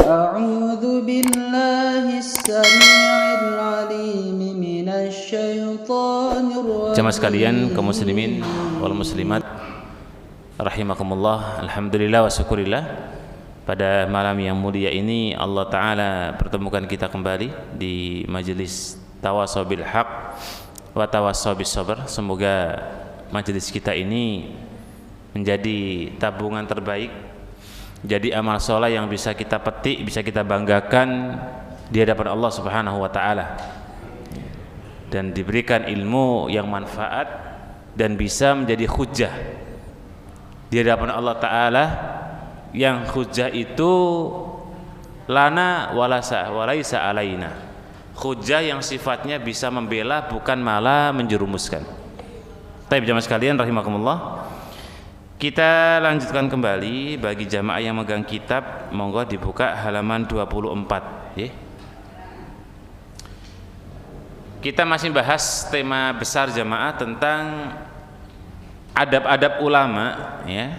أعوذ بالله السميع العليم من الشيطان الرجيم. Jamaah sekalian, kaum muslimin wal muslimat rahimakumullah. Alhamdulillah wa syukurillah, pada malam yang mulia ini Allah Ta'ala pertemukan kita kembali di majelis Tawassaw bil Haq wa Tawassaw bis Sabr. Semoga majelis kita ini menjadi tabungan terbaik, jadi amal soleh yang bisa kita petik, bisa kita banggakan di hadapan Allah Subhanahu wa Ta'ala, dan diberikan ilmu yang manfaat dan bisa menjadi hujjah di hadapan Allah Ta'ala, yang hujjah itu lana walaisa alaina, hujjah yang sifatnya bisa membela bukan malah menjerumuskan. Baik jamaah sekalian rahimakumullah, kita lanjutkan kembali. Bagi jamaah yang megang kitab, monggo dibuka halaman 24 ya. Kita masih bahas tema besar jamaah tentang adab-adab ulama ya,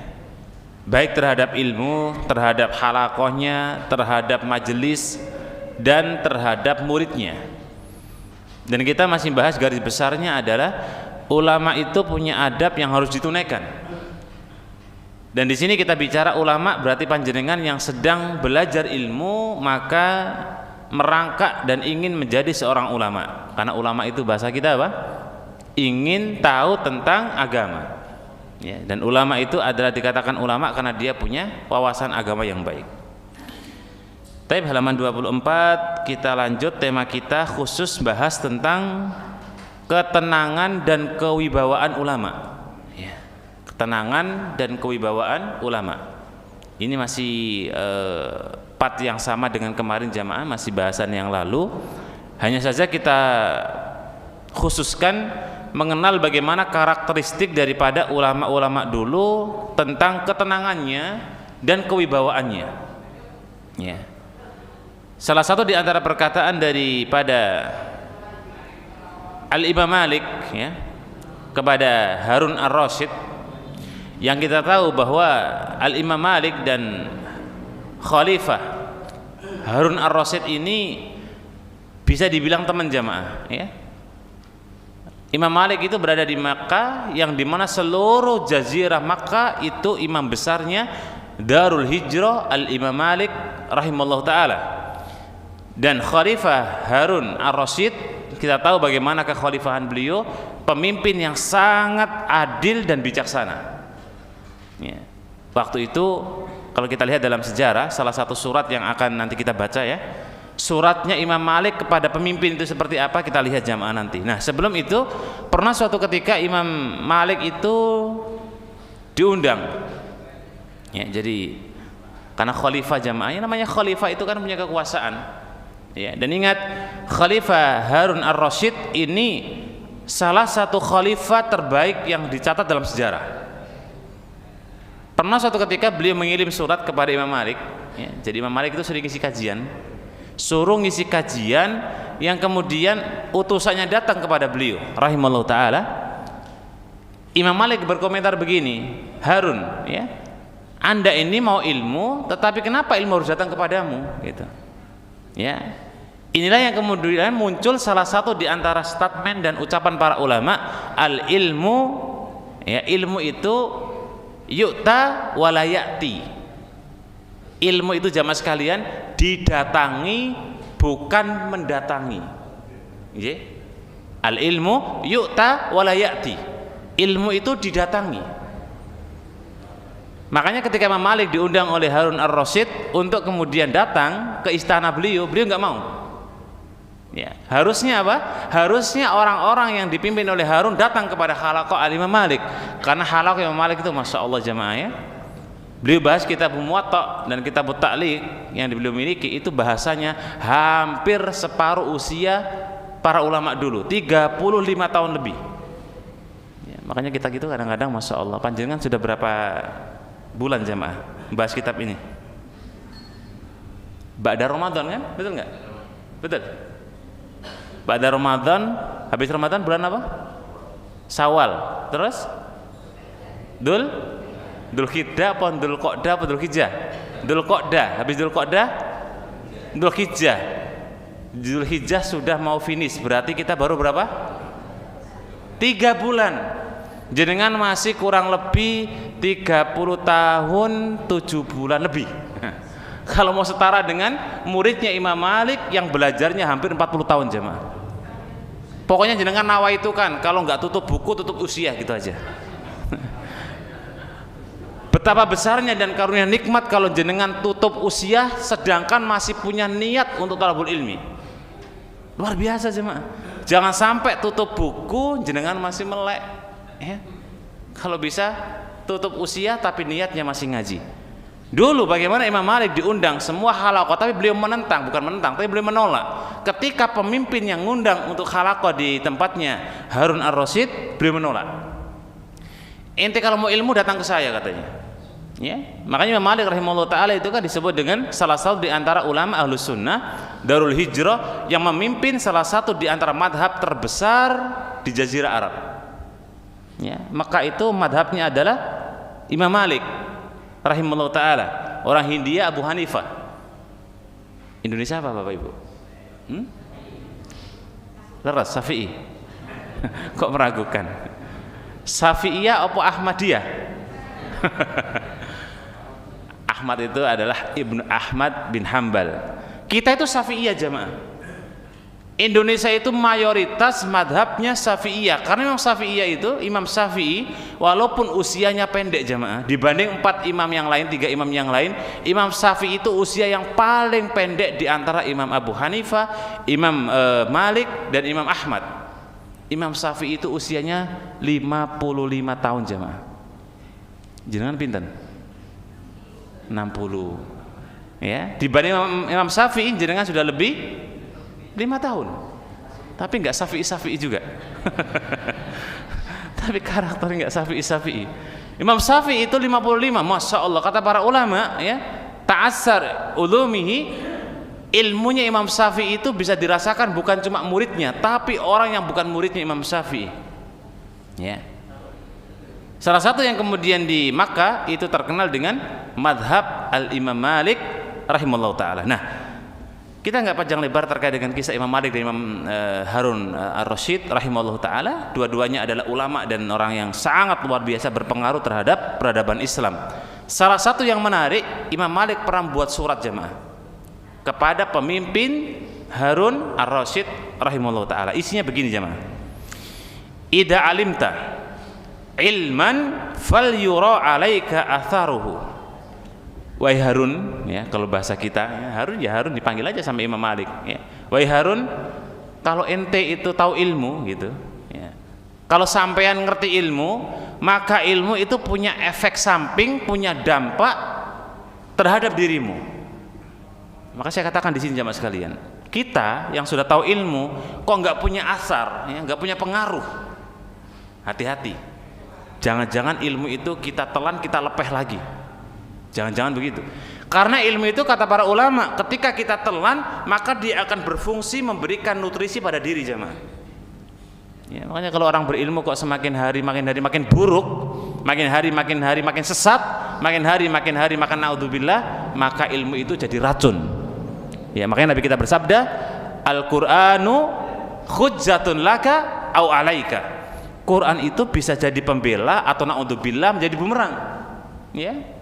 baik terhadap ilmu, terhadap halakohnya, terhadap majelis, dan terhadap muridnya. Dan kita masih bahas garis besarnya adalah ulama itu punya adab yang harus ditunaikan. Dan di sini kita bicara ulama berarti panjenengan yang sedang belajar ilmu, maka merangkak dan ingin menjadi seorang ulama. Karena ulama itu bahasa kita apa? Ingin tahu tentang agama ya. Dan ulama itu adalah dikatakan ulama karena dia punya wawasan agama yang baik. Tapi halaman 24 kita lanjut, tema kita khusus bahas tentang ketenangan dan kewibawaan ulama. Ketenangan dan kewibawaan ulama. Ini masih part yang sama dengan kemarin jamaah, masih bahasan yang lalu. Hanya saja kita khususkan mengenal bagaimana karakteristik daripada ulama-ulama dulu tentang ketenangannya dan kewibawaannya ya. Salah satu di antara perkataan daripada Al-Imam Malik ya, kepada Harun Ar-Rasyid, yang kita tahu bahwa Al-Imam Malik dan Khalifah Harun Ar-Rasyid ini bisa dibilang teman jamaah ya. Imam Malik itu berada di Makkah, yang dimana seluruh jazirah Makkah itu imam besarnya Darul Hijrah Al-Imam Malik rahimallahu ta'ala. Dan Khalifah Harun Ar-Rasyid, kita tahu bagaimana kekhalifahan beliau, pemimpin yang sangat adil dan bijaksana ya. Waktu itu kalau kita lihat dalam sejarah, salah satu surat yang akan nanti kita baca ya, suratnya Imam Malik kepada pemimpin itu seperti apa, kita lihat jamaah nanti. Nah sebelum itu, pernah suatu ketika Imam Malik itu diundang ya, jadi karena khalifah jamaahnya, namanya khalifah itu kan punya kekuasaan ya. Dan ingat, Khalifah Harun Ar-Rasyid ini salah satu khalifah terbaik yang dicatat dalam sejarah. Pernah suatu ketika beliau mengirim surat kepada Imam Malik ya. Jadi Imam Malik itu sering ngisi kajian, suruh ngisi kajian, yang kemudian utusannya datang kepada beliau rahimallahu ta'ala. Imam Malik berkomentar begini, Harun ya, Anda ini mau ilmu, tetapi kenapa ilmu harus datang kepadamu gitu ya. Inilah yang kemudian muncul salah satu di antara statement dan ucapan para ulama, al ilmu ya, ilmu itu yu'ta walayati. Ilmu itu jamaah sekalian didatangi bukan mendatangi ya. Al ilmu yu'ta walayati, ilmu itu didatangi. Makanya ketika Imam Malik diundang oleh Harun Ar-Rasyid untuk kemudian datang ke istana beliau, beliau nggak mau ya. Harusnya apa? Harusnya orang-orang yang dipimpin oleh Harun datang kepada halaqah Al-Imam Malik, karena halaqah Imam Malik itu masya Allah jamaah ya, beliau bahas kitab Muwatta dan kitab Ta'liq yang beliau miliki itu bahasanya hampir separuh usia para ulama dulu, 35 tahun lebih ya. Makanya kita gitu kadang-kadang masya Allah, panjenengan sudah berapa bulan jamaah bahas kitab ini? Ba'da Ramadan kan? Betul nggak? Betul. Ba'da Ramadan, habis Ramadan bulan apa? Syawal. Terus Dzulhijjah apa Dzulqa'dah apa Dzulhijjah? Dzulqa'dah. Habis Dzulqa'dah Dzulhijjah sudah mau finish, berarti kita baru berapa? 3 bulan. Jenengan masih kurang lebih 30 tahun 7 bulan lebih. Kalau mau setara dengan muridnya Imam Malik yang belajarnya hampir 40 tahun jemaah. Pokoknya jenengan nawa itu kan, kalau nggak tutup buku, tutup usia gitu aja. Betapa besarnya dan karunia nikmat kalau jenengan tutup usia sedangkan masih punya niat untuk talabul ilmi. Luar biasa jemaah. Jangan sampai tutup buku jenengan masih melek ya. Kalau bisa tutup usia tapi niatnya masih ngaji. Dulu bagaimana Imam Malik diundang semua halaqah, tapi beliau menentang, bukan menentang, tapi beliau menolak. Ketika pemimpin yang ngundang untuk halaqah di tempatnya Harun ar-Rasyid, beliau menolak. Ente kalau mau ilmu datang ke saya katanya. Ya, makanya Imam Malik rahimahullah taala itu kan disebut dengan salah satu di antara ulama Ahlus Sunnah Darul Hijrah yang memimpin salah satu di antara madhab terbesar di Jazirah Arab. Ya, maka itu madhabnya adalah Imam Malik rahimahullah taala, orang Hindia Abu Hanifah. Indonesia apa Bapak Ibu? Leres Syafi'i. Kok meragukan? Syafi'iyah apa Ahmadiyah? Ahmad itu adalah Ibnu Ahmad bin Hambal. Kita itu Syafi'iyah jemaah. Indonesia itu mayoritas madhabnya Syafi'iyah. Karena Imam Syafi'i walaupun usianya pendek jemaah dibanding 4 imam yang lain, 3 imam yang lain, Imam Syafi'i itu usia yang paling pendek di antara Imam Abu Hanifah, Imam Malik dan Imam Ahmad. Imam Syafi'i itu usianya 55 tahun jemaah. Jenengan pinten? 60. Ya, dibanding Imam Syafi'i jenengan sudah lebih 5 tahun. Tapi enggak Syafi'i juga. Tapi karakternya enggak Syafi'i. Imam Syafi'i itu 55, Masya Allah, kata para ulama ya, ta'assar ulumihi, ilmunya Imam Syafi'i itu bisa dirasakan bukan cuma muridnya, tapi orang yang bukan muridnya Imam Syafi'i. Ya. Salah satu yang kemudian di Makkah itu terkenal dengan madhab al-Imam Malik rahimahullah ta'ala. Nah, kita nggak panjang lebar terkait dengan kisah Imam Malik dan Imam Harun ar-Rasyid rahimahullah ta'ala. Dua-duanya adalah ulama dan orang yang sangat luar biasa berpengaruh terhadap peradaban Islam. Salah satu yang menarik, Imam Malik pernah buat surat jemaah kepada pemimpin Harun ar-Rasyid rahimahullah ta'ala. Isinya begini jemaah: Idza alimta ilman fal yura alaika atharuhu. Wahai Harun, ya, kalau bahasa kita ya, Harun dipanggil aja sama Imam Malik ya. Wahai Harun, kalau ente itu tahu ilmu gitu ya, kalau sampean ngerti ilmu, maka ilmu itu punya efek samping, punya dampak terhadap dirimu. Maka saya katakan di sini jamaah sekalian, kita yang sudah tahu ilmu kok nggak punya asar ya, nggak punya pengaruh, hati-hati. Jangan-jangan ilmu itu kita telan, kita lepeh lagi. Jangan-jangan begitu. Karena ilmu itu kata para ulama, ketika kita telan, maka dia akan berfungsi memberikan nutrisi pada diri jemaah. Ya, makanya kalau orang berilmu kok semakin hari makin buruk, makin hari makin sesat, makin hari makin naudzubillah, maka ilmu itu jadi racun. Ya, makanya Nabi kita bersabda, Al-Qur'anu hujjatun laka au alaika. Quran itu bisa jadi pembela atau naudzubillah menjadi bumerang. Ya.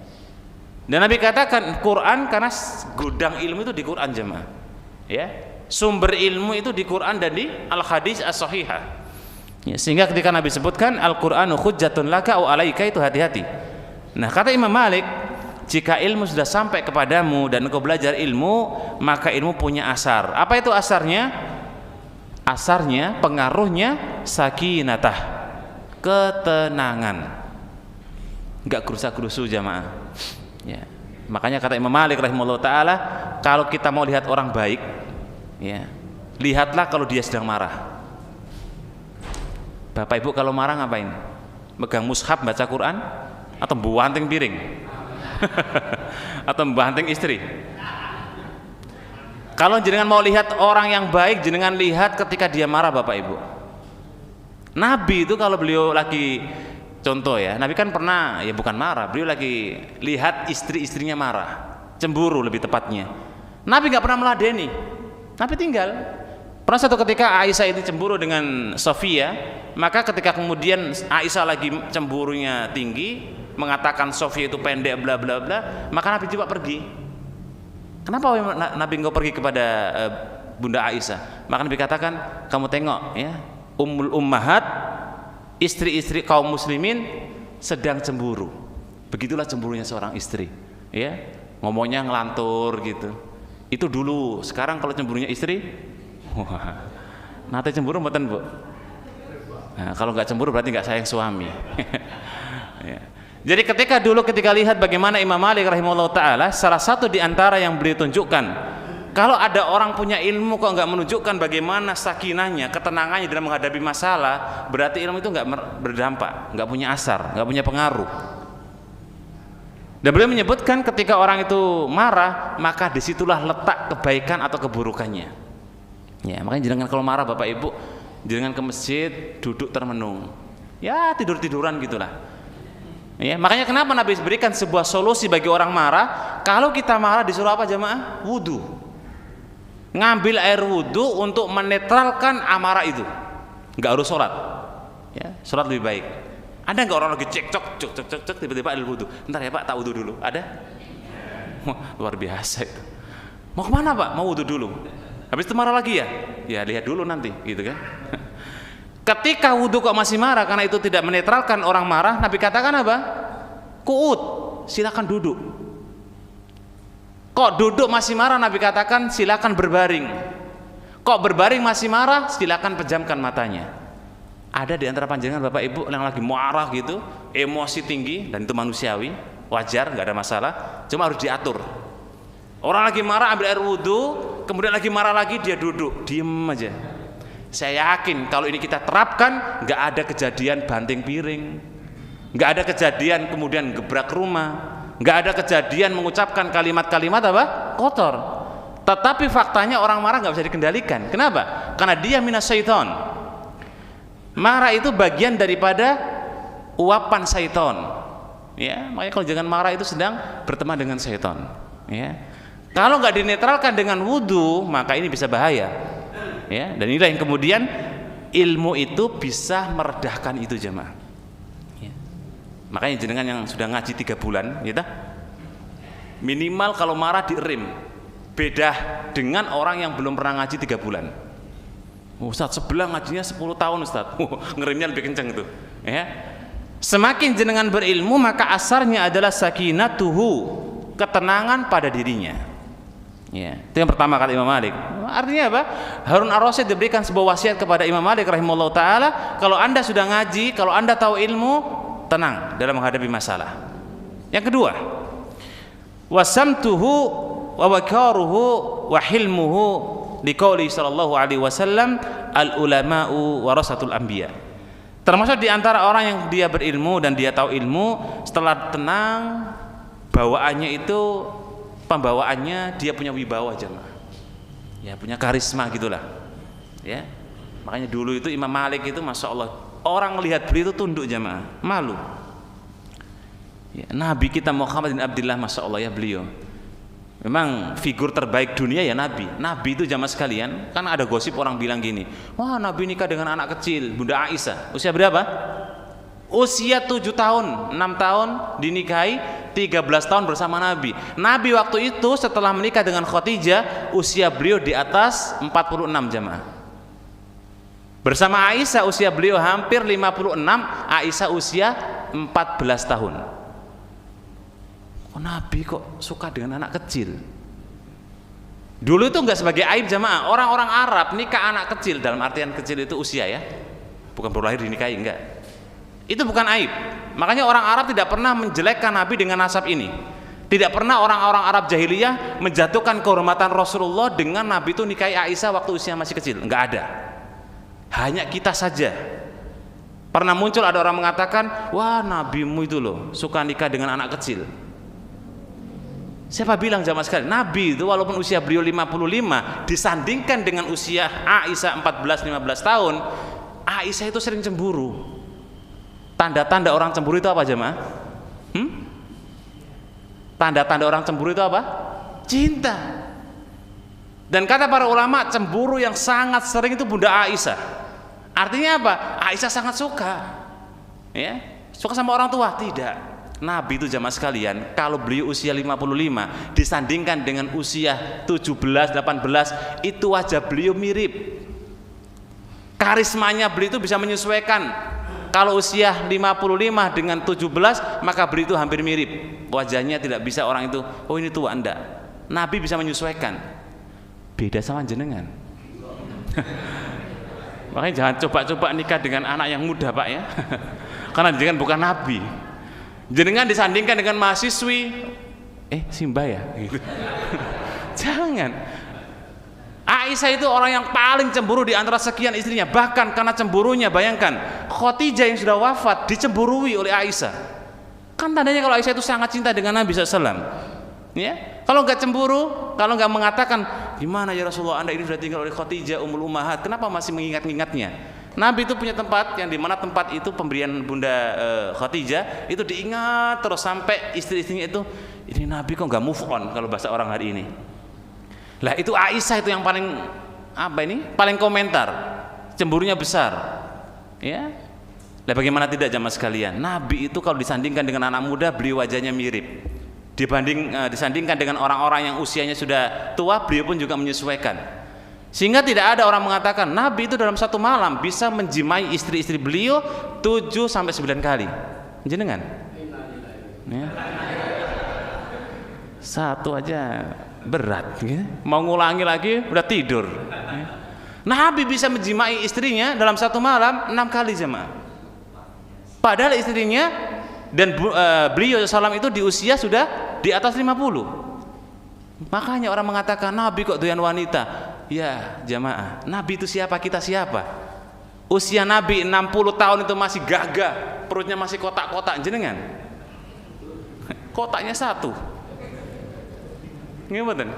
Dan Nabi katakan Quran karena gudang ilmu itu di Quran jemaah. Ya. Sumber ilmu itu di Quran dan di Al-Hadis As-Sahihah. Ya, sehingga ketika Nabi sebutkan Al-Qur'anu hujjatun laka au alaika, itu hati-hati. Nah, kata Imam Malik, jika ilmu sudah sampai kepadamu dan engkau belajar ilmu, maka ilmu punya asar. Apa itu asarnya? Asarnya, pengaruhnya sakinatah, ketenangan, enggak gerusa-gerusu jamaah ya. Makanya kata Imam Malik rahimahullah ta'ala, kalau kita mau lihat orang baik ya, lihatlah kalau dia sedang marah. Bapak Ibu kalau marah ngapain? Megang mushaf baca Quran atau membanting piring? Atau membanting istri? Kalau jenengan mau lihat orang yang baik, jenengan lihat ketika dia marah Bapak Ibu. Nabi itu kalau beliau lagi, contoh ya, Nabi kan pernah, ya bukan marah, beliau lagi lihat istri-istrinya marah, cemburu lebih tepatnya. Nabi nggak pernah meladeni, Nabi tinggal. Pernah satu ketika Aisyah itu cemburu dengan Sofia, maka ketika kemudian Aisyah lagi cemburunya tinggi, mengatakan Sofia itu pendek bla bla bla, maka Nabi coba pergi. Kenapa Nabi nggak pergi kepada Bunda Aisyah? Maka Nabi katakan, kamu tengok ya, Ummul Ummahat, istri-istri kaum muslimin sedang cemburu. Begitulah cemburunya seorang istri, ya, ngomongnya ngelantur gitu. Itu dulu. Sekarang kalau cemburunya istri, wah, nate cemburu mboten, Bu? Nah, kalau nggak cemburu berarti nggak sayang suami. Ya. Jadi ketika lihat bagaimana Imam Malik rahimahullah taala, salah satu di antara yang beliau tunjukkan, kalau ada orang punya ilmu kok nggak menunjukkan bagaimana sakinahnya, ketenangannya dalam menghadapi masalah, berarti ilmu itu nggak berdampak, nggak punya asar, nggak punya pengaruh. Dan beliau menyebutkan ketika orang itu marah, maka disitulah letak kebaikan atau keburukannya. Ya, makanya jangan kalau marah Bapak Ibu, jangan ke masjid duduk termenung, ya tidur-tiduran gitulah. Ya, makanya kenapa Nabi berikan sebuah solusi bagi orang marah. Kalau kita marah disuruh apa jamaah? Wudu. Ngambil air wudu untuk menetralkan amarah itu. Nggak harus sholat. Ya, sholat lebih baik. Ada nggak orang lagi cek tiba-tiba ada wudu? Bentar ya Pak, tak wudu dulu. Ada? Wah, luar biasa itu. Mau kemana Pak? Mau wudu dulu. Habis itu marah lagi ya? Ya lihat dulu nanti, gitu kan? Ketika wudu kok masih marah karena itu tidak menetralkan orang marah, Nabi katakan apa? Qu'ud, silakan duduk. Kok duduk masih marah, Nabi katakan silakan berbaring. Kok berbaring masih marah, silakan pejamkan matanya. Ada di antara panjenengan Bapak Ibu yang lagi marah gitu, emosi tinggi, dan itu manusiawi, wajar, nggak ada masalah, cuma harus diatur. Orang lagi marah ambil air wudu, kemudian lagi marah lagi dia duduk, diem aja. Saya yakin kalau ini kita terapkan, nggak ada kejadian banting piring, nggak ada kejadian kemudian gebrak rumah, nggak ada kejadian mengucapkan kalimat-kalimat apa? Kotor. Tetapi faktanya orang marah nggak bisa dikendalikan. Kenapa? Karena dia minas syaiton. Marah itu bagian daripada uapan syaiton. Ya, makanya kalau jangan marah itu sedang berteman dengan syaiton. Ya, kalau nggak dinetralkan dengan wudu, maka ini bisa bahaya. Ya, dan inilah yang kemudian ilmu itu bisa meredahkan itu jemaah. Ya. Makanya jenengan yang sudah ngaji 3 bulan, gitu, minimal kalau marah dierem. Beda dengan orang yang belum pernah ngaji 3 bulan. Ustaz sebelah ngajinya 10 tahun Ustaz, ngeremnya lebih kencang itu. Ya. Semakin jenengan berilmu maka asarnya adalah sakinatuhu, ketenangan pada dirinya. Ya, itu yang pertama kata Imam Malik. Artinya apa? Harun Ar-Rasyid diberikan sebuah wasiat kepada Imam Malik rahimahullah taala, kalau Anda sudah ngaji, kalau Anda tahu ilmu, tenang dalam menghadapi masalah. Yang kedua, wasamtuhu wa wakaruhu wa hilmuhu liqauli sallallahu alaihi wasallam al ulama'u warasatul anbiya. Termasuk di antara orang yang dia berilmu dan dia tahu ilmu, setelah tenang bawaannya itu, pembawaannya dia punya wibawa jemaah, ya punya karisma gitulah, ya. Makanya dulu itu Imam Malik itu masya Allah, orang melihat beliau itu tunduk jemaah, malu. Ya, Nabi kita Muhammad bin Abdullah masya Allah ya, beliau memang figur terbaik dunia ya Nabi. Nabi itu jamaah sekalian, kan ada gosip orang bilang gini, wah Nabi nikah dengan anak kecil, Bunda Aisyah, usia berapa? Usia 7 tahun, 6 tahun dinikahi, 13 tahun bersama Nabi. Nabi waktu itu setelah menikah dengan Khadijah, usia beliau di atas 46 jamaah. Bersama Aisyah usia beliau hampir 56, Aisyah usia 14 tahun. Oh, Nabi kok suka dengan anak kecil? Dulu itu enggak sebagai aib jamaah. Orang-orang Arab nikah anak kecil, dalam artian kecil itu usia ya, bukan baru lahir dinikahi, enggak. Itu bukan aib. Makanya orang Arab tidak pernah menjelekkan Nabi dengan nasab ini. Tidak pernah orang-orang Arab jahiliyah menjatuhkan kehormatan Rasulullah dengan Nabi itu nikahi Aisyah waktu usia masih kecil. Enggak ada. Hanya kita saja. Pernah muncul ada orang mengatakan, wah Nabimu itu loh suka nikah dengan anak kecil. Siapa bilang jamaah sekali? Nabi itu walaupun usia beliau 55, disandingkan dengan usia Aisyah 14-15 tahun, Aisyah itu sering cemburu. Tanda-tanda orang cemburu itu apa jemaah? Tanda-tanda orang cemburu itu apa? Cinta. Dan kata para ulama, cemburu yang sangat sering itu Bunda Aisyah. Artinya apa? Aisyah sangat suka, ya, suka sama orang tua. Tidak. Nabi itu jamaah sekalian, kalau beliau usia 55 disandingkan dengan usia 17, 18, itu wajah beliau mirip. Karismanya beliau itu bisa menyesuaikan. Kalau usia 55 dengan 17, maka beliau itu hampir mirip. Wajahnya tidak bisa orang itu, oh ini tua, enggak. Nabi bisa menyesuaikan. Beda sama jenengan. Makanya jangan coba-coba nikah dengan anak yang muda, Pak, ya. Karena jenengan bukan Nabi. Jenengan disandingkan dengan mahasiswi, Simba ya, gitu. Jangan. Aisyah itu orang yang paling cemburu di antara sekian istrinya. Bahkan karena cemburunya, bayangkan Khadijah yang sudah wafat dicemburui oleh Aisyah. Kan tandanya kalau Aisyah itu sangat cinta dengan Nabi SAW. Ya, kalau nggak cemburu, kalau nggak mengatakan, gimana ya Rasulullah, Anda ini sudah tinggal oleh Khadijah Ummul Ummahat, kenapa masih mengingat-ingatnya? Nabi itu punya tempat yang dimana tempat itu pemberian Bunda Khadijah itu diingat terus sampai istri-istrinya itu, ini Nabi kok nggak move on kalau bahasa orang hari ini. Lah itu Aisyah itu yang paling paling komentar, cemburunya besar, ya. Lah bagaimana tidak jamaah sekalian? Nabi itu kalau disandingkan dengan anak muda, beliau wajahnya mirip. Disandingkan dengan orang-orang yang usianya sudah tua, beliau pun juga menyesuaikan. Sehingga tidak ada orang mengatakan Nabi itu dalam satu malam bisa menjimai istri-istri beliau 7-9 kali. Jenengan? Ya. Satu aja berat, ya. Mau ngulangi lagi udah tidur. Ya. Nabi bisa menjimai istrinya dalam satu malam 6 kali jemaah. Padahal istrinya dan beliau SAW itu di usia sudah di atas 50. Makanya orang mengatakan Nabi kok doyan wanita. Ya jamaah, Nabi itu siapa, kita siapa? Usia Nabi 60 tahun itu masih gagah, perutnya masih kotak-kotak, jenengan kotaknya satu, gimana?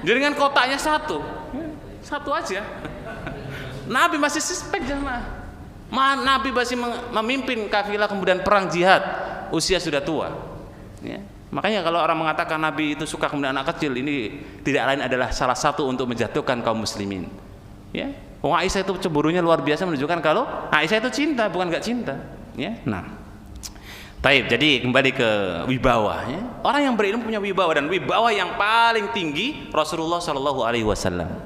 Jenengan kotaknya satu aja. Nabi masih suspek jamaah. Nabi masih memimpin kafilah kemudian perang jihad, usia sudah tua, ya. Makanya kalau orang mengatakan Nabi itu suka kemudian anak kecil, ini tidak lain adalah salah satu untuk menjatuhkan kaum muslimin. Ya, Aisyah itu cemburunya luar biasa, menunjukkan kalau Aisyah itu cinta, bukan nggak cinta. Ya, nah, taib. Jadi kembali ke wibawa. Ya. Orang yang berilmu punya wibawa, dan wibawa yang paling tinggi Rasulullah Shallallahu Alaihi Wasallam.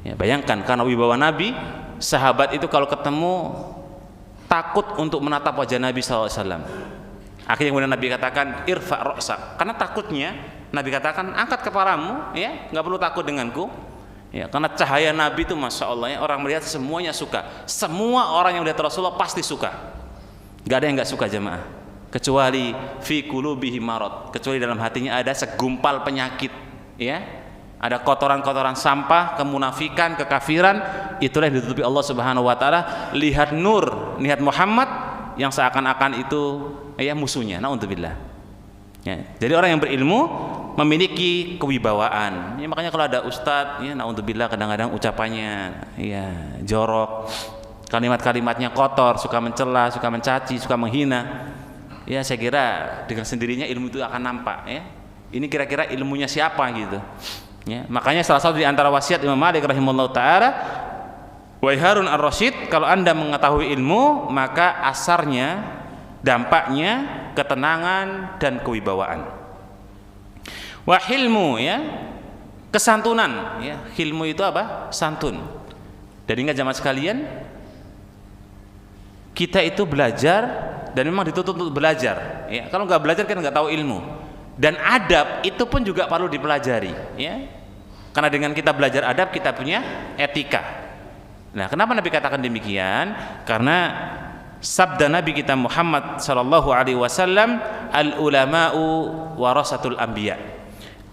Ya, bayangkan karena wibawa Nabi, sahabat itu kalau ketemu takut untuk menatap wajah Nabi Shallallahu Alaihi Wasallam. Akhirnya kemudian Nabi katakan irfa' ra'sak, karena takutnya Nabi katakan angkat kepalamu, ya, nggak perlu takut denganku, ya, karena cahaya Nabi itu masya Allah, ya, orang melihat semuanya suka, semua orang yang melihat Rasulullah pasti suka, nggak ada yang nggak suka jemaah, kecuali fi qulubihi marad, kecuali dalam hatinya ada segumpal penyakit, ya, ada kotoran-kotoran sampah, kemunafikan, kekafiran, itulah yang ditutupi Allah Subhanahu Wa Taala. Lihat nur, lihat Muhammad yang seakan-akan itu ya musuhnya, naudzubillah. Ya, jadi orang yang berilmu memiliki kewibawaan. Ya, makanya kalau ada ustadz, ya naudzubillah kadang-kadang ucapannya ya jorok, kalimat-kalimatnya kotor, suka mencela, suka mencaci, suka menghina. Ya saya kira dengan sendirinya ilmu itu akan nampak. Ya, ini kira-kira ilmunya siapa gitu. Ya, makanya salah satu di antara wasiat Imam Malik rahimahullah taala, wahai Harun ar-Rasyid, kalau Anda mengetahui ilmu, maka asarnya, dampaknya ketenangan dan kewibawaan. Wahilmu, ya, kesantunan, ya. Hilmu itu apa? Santun. Dan ingat jamaah sekalian, kita itu belajar dan memang dituntut untuk belajar, ya. Kalau nggak belajar kita nggak tahu ilmu. Dan adab itu pun juga perlu dipelajari, ya. Karena dengan kita belajar adab, kita punya etika. Nah, kenapa Nabi katakan demikian? Karena sabda Nabi kita Muhammad sallallahu alaihi wasallam, al ulama'u warasatul anbiya.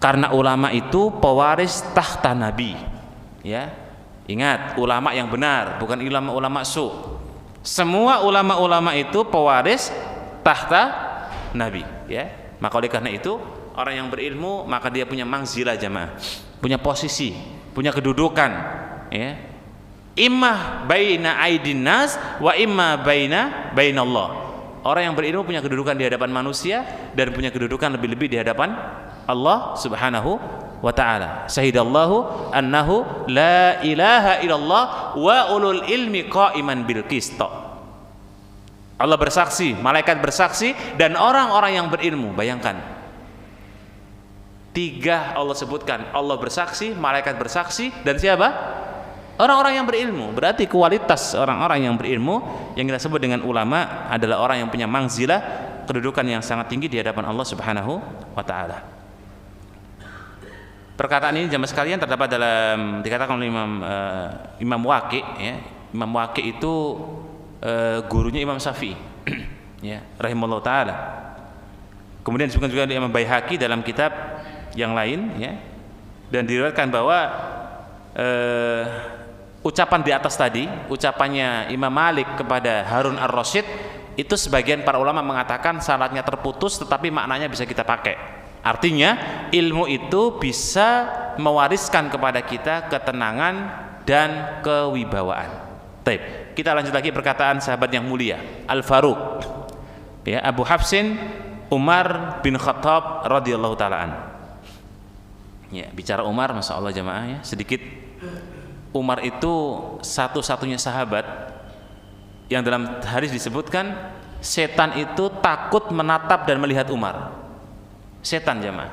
Karena ulama itu pewaris tahta Nabi. Ya. Ingat, ulama yang benar, bukan ulama-ulama su. Semua ulama-ulama itu pewaris tahta Nabi, ya. Maka oleh karena itu, orang yang berilmu maka dia punya manzilah jamaah, punya posisi, punya kedudukan, ya. Imma baina aidin nas wa imma bainallah. Orang yang berilmu punya kedudukan di hadapan manusia dan punya kedudukan lebih-lebih di hadapan Allah Subhanahu wa ta'ala. Syahidallahu annahu la ilaha illallah wa ulul ilmi qa'iman bil qist. Allah bersaksi, malaikat bersaksi, dan orang-orang yang berilmu. Bayangkan, 3 Allah sebutkan, Allah bersaksi, malaikat bersaksi, dan siapa? Orang-orang yang berilmu. Berarti kualitas orang-orang yang berilmu yang kita sebut dengan ulama adalah orang yang punya manzilah, kedudukan yang sangat tinggi di hadapan Allah Subhanahu wa ta'ala. Perkataan ini jamaah sekalian terdapat dalam, dikatakan oleh Imam Waqi, ya. Imam Waqi itu gurunya Imam Syafi'i ya, rahimahullah ta'ala. Kemudian disebutkan juga Imam Baihaqi dalam kitab yang lain, ya. Dan diriwayatkan bahwa ucapan di atas tadi, ucapannya Imam Malik kepada Harun ar-Rasyid, itu sebagian para ulama mengatakan syaratnya terputus tetapi maknanya bisa kita pakai. Artinya ilmu itu bisa mewariskan kepada kita ketenangan dan kewibawaan. Baik, kita lanjut lagi perkataan sahabat yang mulia Al-Faruq, ya, Abu Hafsin Umar bin Khattab radhiyallahu ta'ala an. Ya, bicara Umar, masya Allah jamaah, ya, sedikit. Umar itu satu-satunya sahabat yang dalam hadis disebutkan setan itu takut menatap dan melihat Umar. Setan jamaah,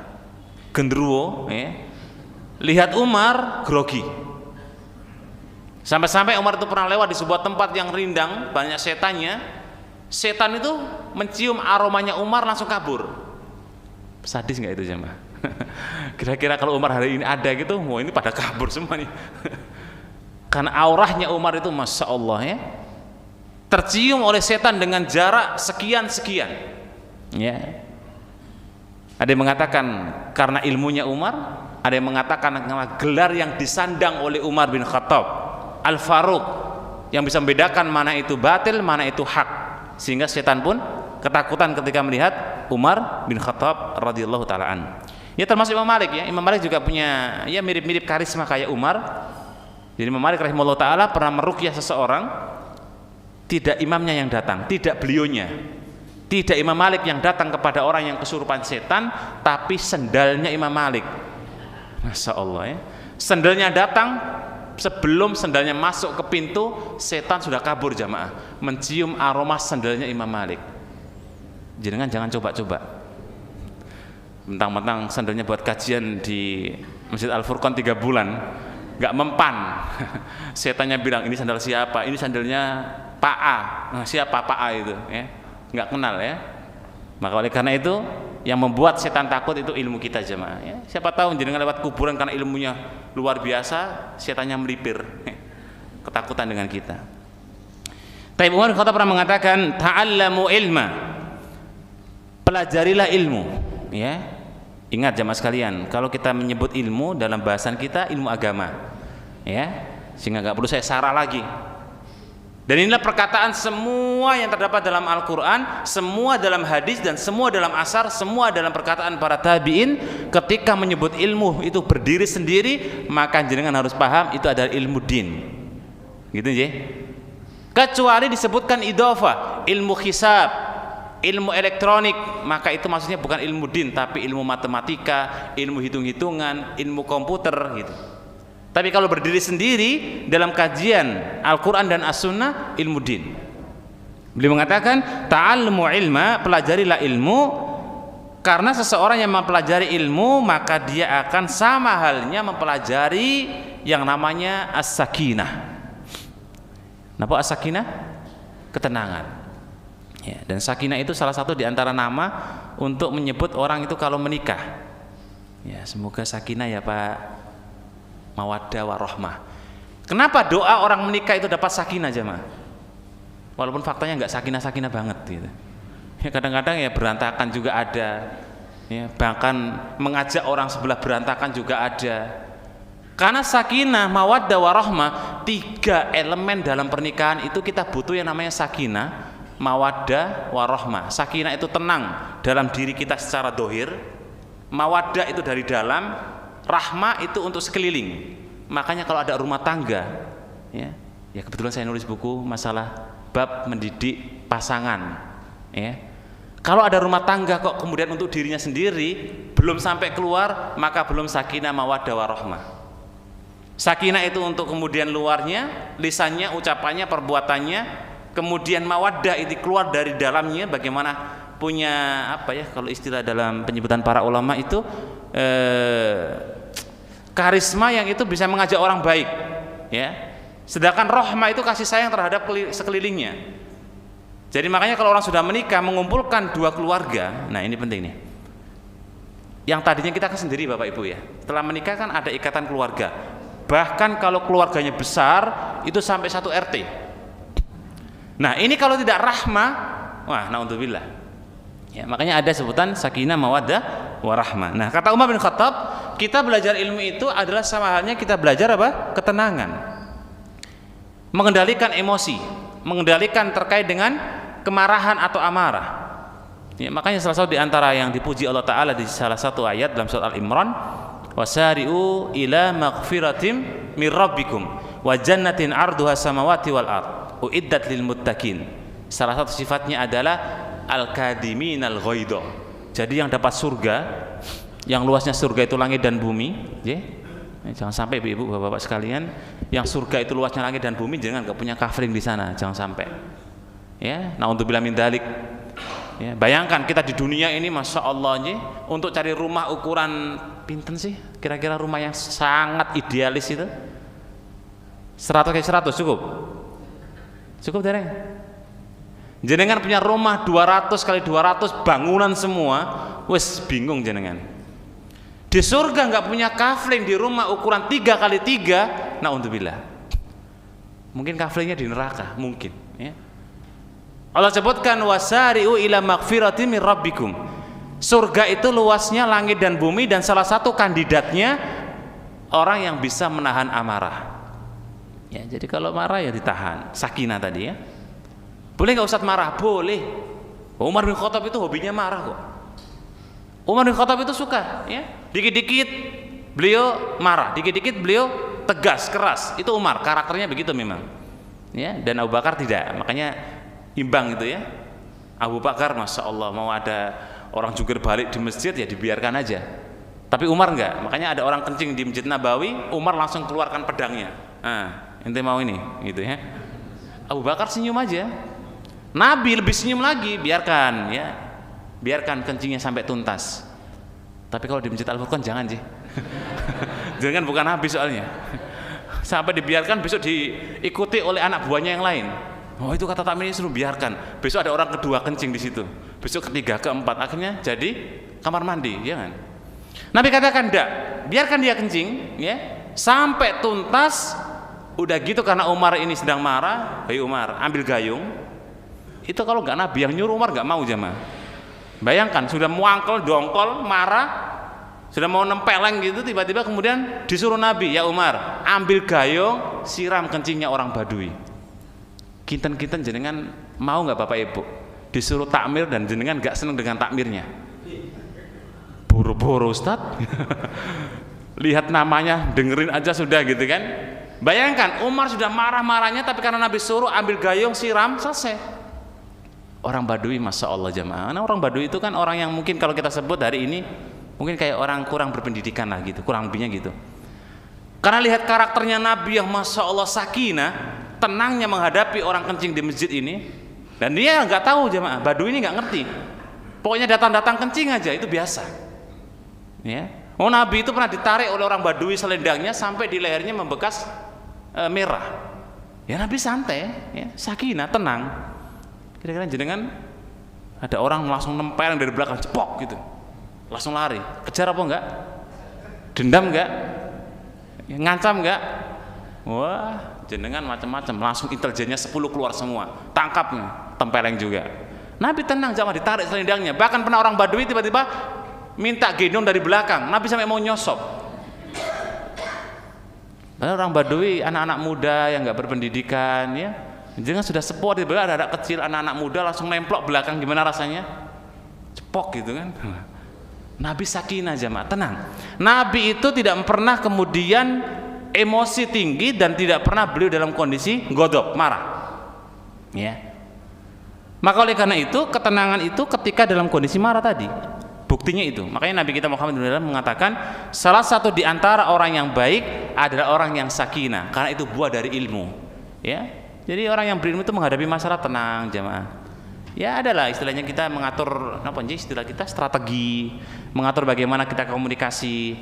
genderuwo, ya, lihat Umar grogi. Sampai-sampai Umar itu pernah lewat di sebuah tempat yang rindang, banyak setannya. Setan itu mencium aromanya Umar langsung kabur. Sadis nggak itu jemaah? Kira-kira kalau Umar hari ini ada gitu, wah ini pada kabur semua nih. Karena aurahnya Umar itu masya Allah, ya, tercium oleh setan dengan jarak sekian-sekian. Ya. Ada yang mengatakan karena ilmunya Umar, ada yang mengatakan karena gelar yang disandang oleh Umar bin Khattab, Al-Faruq, yang bisa membedakan mana itu batil, mana itu hak, sehingga setan pun ketakutan ketika melihat Umar bin Khattab radhiyallahu ta'ala an. Ya, termasuk Imam Malik, ya. Imam Malik juga punya, ya, mirip-mirip karisma kayak Umar. Jadi Imam Malik rahimahullah ta'ala pernah meruqyah seseorang, tidak imamnya yang datang, tidak beliaunya, tidak Imam Malik yang datang kepada orang yang kesurupan setan, tapi sendalnya Imam Malik. Masya Allah, ya. Sendalnya datang, sebelum sendalnya masuk ke pintu, setan sudah kabur jamaah, mencium aroma sendalnya Imam Malik. Jangan coba-coba mentang-mentang sandalnya buat kajian di Masjid Al-Furqan 3 bulan nggak mempan. Setannya bilang, ini sandal siapa? Ini sandalnya Pak A. Nah, siapa Pak A itu, ya? Nggak kenal, ya. Maka oleh karena itu yang membuat setan takut itu ilmu kita jemaah, ya. Siapa tahu jenengan lewat kuburan karena ilmunya luar biasa, setannya melipir, ketakutan dengan kita. Tapi Umar bin Khattab pernah mengatakan, ta'allamu ilma, pelajarilah ilmu, ya. Ingat jemaah sekalian, kalau kita menyebut ilmu dalam bahasan kita ilmu agama, ya, sehingga nggak perlu saya sarah lagi. Dan inilah perkataan semua yang terdapat dalam Al-Quran, semua dalam hadis, dan semua dalam asar, semua dalam perkataan para tabi'in. Ketika menyebut ilmu itu berdiri sendiri, maka jenengan harus paham itu adalah ilmu din, gitu ya. Kecuali disebutkan idhofah, ilmu hisab, ilmu elektronik, maka itu maksudnya bukan ilmu din, tapi ilmu matematika, ilmu hitung-hitungan, ilmu komputer, gitu. Tapi kalau berdiri sendiri dalam kajian Al-Quran dan As-Sunnah, ilmu din. Beliau mengatakan, ta'almu ilma, pelajarilah ilmu, karena seseorang yang mempelajari ilmu, maka dia akan sama halnya mempelajari yang namanya as-sakinah. Napa as-sakinah? Ketenangan. Ya, dan sakinah itu salah satu di antara nama untuk menyebut orang itu kalau menikah. Ya, semoga sakinah ya Pak, mawaddah warahmah. Kenapa doa orang menikah itu dapat sakinah jemaah? Walaupun faktanya nggak sakinah banget gitu. Ya, kadang-kadang ya berantakan juga ada, ya, bahkan mengajak orang sebelah berantakan juga ada. Karena sakinah, mawaddah warahmah, 3 elemen dalam pernikahan itu kita butuh yang namanya sakinah, mawaddah warahmah. Sakinah itu tenang dalam diri kita secara dohir, mawaddah itu dari dalam, rahmah itu untuk sekeliling. Makanya kalau ada rumah tangga, ya kebetulan saya nulis buku masalah bab mendidik pasangan, ya. Kalau ada rumah tangga kok kemudian untuk dirinya sendiri belum sampai keluar, maka belum sakinah mawaddah warahmah. Sakinah itu untuk kemudian luarnya, lisannya, ucapannya, perbuatannya, kemudian mawaddah itu keluar dari dalamnya, bagaimana punya apa ya, kalau istilah dalam penyebutan para ulama itu karisma yang itu bisa mengajak orang baik, ya. Sedangkan rahmah itu kasih sayang terhadap sekelilingnya. Jadi makanya kalau orang sudah menikah mengumpulkan dua keluarga, nah ini penting nih. Yang tadinya kita kan sendiri Bapak Ibu ya, setelah menikah kan ada ikatan keluarga. Bahkan kalau keluarganya besar itu sampai satu RT. Nah ini kalau tidak rahmah, wah naudzubillah. Ya, makanya ada sebutan sakinah mawaddah warahmah. Nah kata Umar bin Khattab, kita belajar ilmu itu adalah sama halnya kita belajar apa? Ketenangan, mengendalikan emosi, mengendalikan terkait dengan kemarahan atau amarah. Ya, makanya salah satu di antara yang dipuji Allah Ta'ala di salah satu ayat dalam surat Al-Imran, wasari'u ila maghfiratim mir rabbikum wa jannatin arduha samawati wal ard uiddat lil muttaqin. Salah satu sifatnya adalah al-kadimin al-ghaidha. Jadi yang dapat surga, yang luasnya surga itu langit dan bumi, ya. Jangan sampai ibu-ibu bapak-bapak sekalian, yang surga itu luasnya langit dan bumi, jangan nggak punya kafling di sana, jangan sampai. Ya, naudzubillah min dzalik. Ya, bayangkan kita di dunia ini, masya Allah, untuk cari rumah ukuran pinten sih? Kira-kira rumah yang sangat idealis itu 100 kali 100 cukup? Cukup dereng? Jenengan punya rumah 200 kali 200 bangunan semua, wes bingung jenengan. Di surga nggak punya kafling di rumah ukuran 3 kali 3, naudzubillah. Mungkin kaflingnya di neraka, mungkin. Ya. Allah sebutkan wasari'u ila maghfiratin mir rabbikum. Surga itu luasnya langit dan bumi, dan salah satu kandidatnya orang yang bisa menahan amarah. Ya, jadi kalau marah ya ditahan, sakinah tadi ya. Boleh nggak Ustadz marah? Boleh. Umar bin Khattab itu hobinya marah kok. Umar bin Khattab itu suka, ya. Dikit-dikit beliau marah, dikit-dikit beliau tegas, keras. Itu Umar, karakternya begitu memang. Ya, dan Abu Bakar tidak. Makanya imbang itu ya. Abu Bakar masya Allah mau ada orang jungkir balik di masjid ya dibiarkan aja, tapi Umar enggak. Makanya ada orang kencing di Masjid Nabawi, Umar langsung keluarkan pedangnya. Ente mau ini gitu ya. Abu Bakar senyum aja. Nabi lebih senyum lagi, biarkan ya, biarkan kencingnya sampai tuntas. Tapi kalau di Masjid Al-Furqan jangan sih. Jangan, bukan Nabi soalnya. Sampai dibiarkan besok diikuti oleh anak buahnya yang lain. Oh itu kata takmir suruh biarkan. Besok ada orang kedua kencing di situ. Besok ketiga, keempat, akhirnya jadi kamar mandi, ya kan? Nabi katakan enggak, biarkan dia kencing, ya, sampai tuntas. Udah gitu karena Umar ini sedang marah, hei Umar, ambil gayung. Itu kalau enggak Nabi yang nyuruh, Umar enggak mau jamaah. Bayangkan sudah muangkel, dongkol, marah, sudah mau nempeleng gitu, tiba-tiba kemudian disuruh Nabi, ya Umar, ambil gayung, siram kencingnya orang Badui. Kinten-kinten jenengan mau nggak Bapak Ibu disuruh takmir dan jenengan nggak seneng dengan takmirnya? Buru-buru Ustadz. Lihat namanya, dengerin aja sudah gitu kan. Bayangkan Umar sudah marah-marahnya, tapi karena Nabi suruh ambil gayung, siram, selesai. Orang Badui masya Allah jamaah. Nah, orang Badui itu kan orang yang mungkin kalau kita sebut hari ini mungkin kayak orang kurang berpendidikan lah gitu, kurang lebihnya gitu. Karena lihat karakternya Nabi yang masya Allah sakinah, tenangnya menghadapi orang kencing di masjid ini, dan dia nggak tahu jemaah, Badui ini nggak ngerti, pokoknya datang-datang kencing aja itu biasa. Ya, oh Nabi itu pernah ditarik oleh orang Badui selendangnya sampai di lehernya membekas merah. Ya Nabi santai, ya, sakinah, tenang. Kira-kira jenengan ada orang langsung nempel dari belakang, cepok gitu, langsung lari, kejar apa enggak? Dendam enggak? Ngancam enggak? Wah, jenengan macam-macam, langsung intelijennya 10 keluar semua, tangkapnya, tempeleng juga. Nabi tenang, jangan ditarik selendangnya. Bahkan pernah orang Badui tiba-tiba minta gendong dari belakang, Nabi sampai mau nyosop. Padahal orang Badui anak-anak muda yang nggak berpendidikan, ya, jangan sudah sepuh tiba-tiba ada anak kecil, anak-anak muda langsung nemplok belakang, gimana rasanya? Cepok gitu kan. Nabi sakinah jamaah, tenang. Nabi itu tidak pernah kemudian emosi tinggi dan tidak pernah beliau dalam kondisi godok, marah. Ya. Maka oleh karena itu ketenangan itu ketika dalam kondisi marah tadi. Buktinya itu. Makanya Nabi kita Muhammad SAW mengatakan salah satu di antara orang yang baik adalah orang yang sakinah, karena itu buah dari ilmu. Ya. Jadi orang yang berilmu itu menghadapi masalah tenang, jamaah. Ya adalah istilahnya kita mengatur istilah kita strategi, mengatur bagaimana kita komunikasi.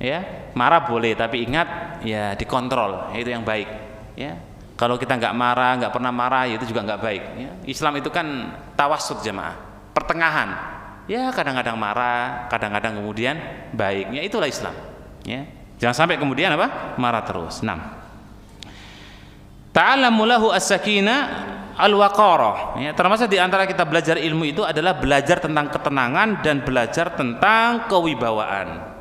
Ya, marah boleh tapi ingat ya dikontrol, itu yang baik. Ya. Kalau kita nggak marah, nggak pernah marah, ya itu juga nggak baik. Ya. Islam itu kan tawassut, jamaah, pertengahan. Ya kadang-kadang marah, kadang-kadang kemudian baik. Ya itulah Islam. Ya. Jangan sampai kemudian apa? Marah terus. 6. Ta'allamu lahu as-sakinah al-waqarah. Ya, termasuk di antara kita belajar ilmu itu adalah belajar tentang ketenangan dan belajar tentang kewibawaan.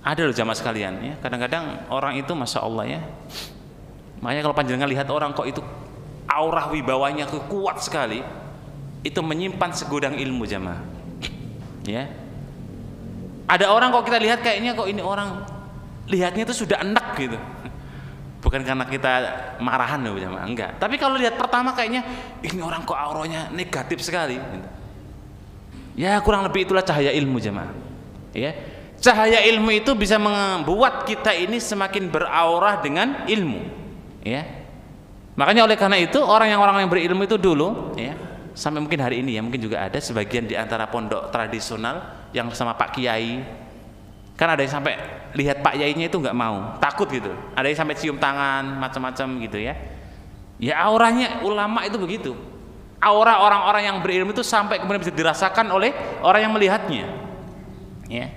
Ada loh jamaah sekalian, ya. Kadang-kadang orang itu masya Allah ya. Makanya kalau panjenengan lihat orang kok itu aura wibawanya kuat sekali, itu menyimpan segudang ilmu jamaah. Ya. Ada orang kok kita lihat kayaknya kok ini orang lihatnya itu sudah enak gitu. Bukan karena kita marahan loh jamaah, enggak. Tapi kalau lihat pertama kayaknya ini orang kok auranya negatif sekali gitu. Ya kurang lebih itulah cahaya ilmu jamaah. Ya. Cahaya ilmu itu bisa membuat kita ini semakin beraurah dengan ilmu. Ya. Makanya oleh karena itu orang yang berilmu itu dulu ya, sampai mungkin hari ini ya, mungkin juga ada sebagian di antara pondok tradisional yang sama Pak Kiai, kan ada yang sampai lihat Pak Yainya itu nggak mau, takut gitu, ada yang sampai cium tangan macam-macam gitu ya. Ya auranya ulama itu begitu, aura orang-orang yang berilmu itu sampai kemudian bisa dirasakan oleh orang yang melihatnya ya.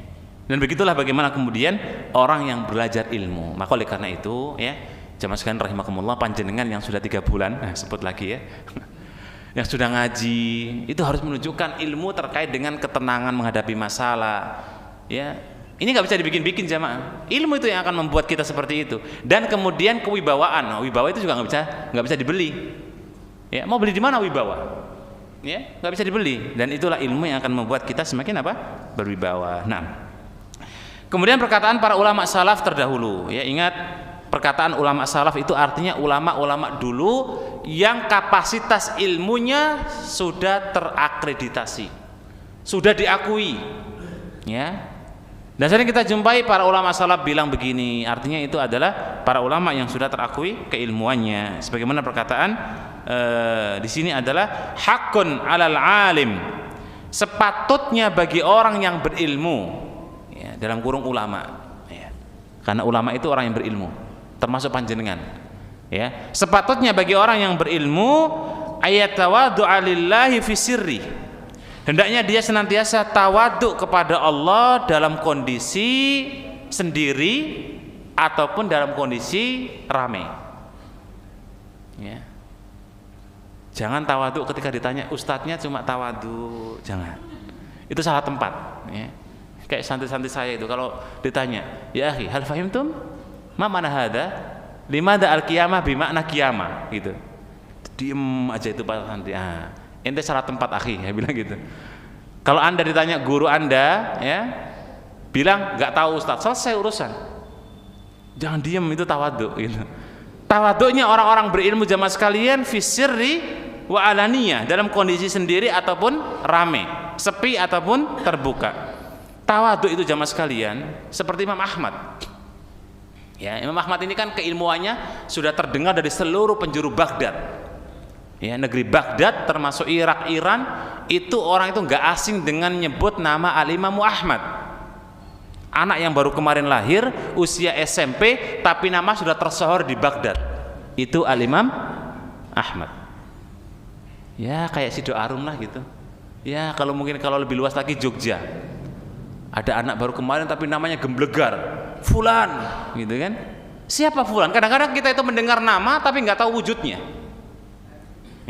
Dan begitulah bagaimana kemudian orang yang belajar ilmu. Maka oleh karena itu ya, jamaah sekalian rahimakumullah, panjenengan yang sudah 3 bulan sebut lagi ya yang sudah ngaji itu harus menunjukkan ilmu terkait dengan ketenangan menghadapi masalah ya. Ini nggak bisa dibikin-bikin jamaah, ilmu itu yang akan membuat kita seperti itu. Dan kemudian kewibawaan, wibawa itu juga nggak bisa dibeli ya. Mau beli di mana wibawa ya, nggak bisa dibeli. Dan itulah ilmu yang akan membuat kita semakin apa, berwibawa. Nah kemudian perkataan para ulama salaf terdahulu ya, ingat perkataan ulama salaf itu artinya ulama-ulama dulu yang kapasitas ilmunya sudah terakreditasi, sudah diakui ya. Dan sering kita jumpai para ulama salaf bilang begini, artinya itu adalah para ulama yang sudah terakui keilmuannya. Sebagaimana perkataan di sini adalah hakun alal alim, sepatutnya bagi orang yang berilmu ya, dalam kurung ulama ya. Karena ulama itu orang yang berilmu, termasuk panjenengan ya. Sepatutnya bagi orang yang berilmu ayatawaddu'a lillahi fi sirri, hendaknya dia senantiasa tawaduk kepada Allah dalam kondisi sendiri ataupun dalam kondisi ramai ya. Jangan tawaduk ketika ditanya ustadznya cuma tawaduk, jangan, itu salah tempat ya. Kayak santri-santri saya itu kalau ditanya, ya akhi, hal fahimtum? Ma mana hada? Limada al-qiyamah bimakna qiyamah gitu. Diem aja itu Pak santri. Ah, ente salah tempat akhi, ya bilang gitu. Kalau Anda ditanya guru Anda ya, bilang enggak tahu Ustaz, selesai urusan. Jangan diem, itu tawaduk gitu. Tawaduknya orang-orang berilmu jamaah sekalian fi sirri wa alaniyah, dalam kondisi sendiri ataupun rame, sepi ataupun terbuka. Tawaduk itu jamaah sekalian seperti Imam Ahmad ya. Imam Ahmad ini kan keilmuannya sudah terdengar dari seluruh penjuru Baghdad ya, negeri Baghdad termasuk Irak, Iran, itu orang itu nggak asing dengan nyebut nama Al-Imam Ahmad. Anak yang baru kemarin lahir usia SMP tapi nama sudah tersohor di Baghdad, itu Al-Imam Ahmad ya. Kayak Sido Arum lah gitu ya. Kalau mungkin kalau lebih luas lagi Jogja, ada anak baru kemarin tapi namanya gemblegar, Fulan gitu kan. Siapa Fulan? Kadang-kadang kita itu mendengar nama tapi nggak tahu wujudnya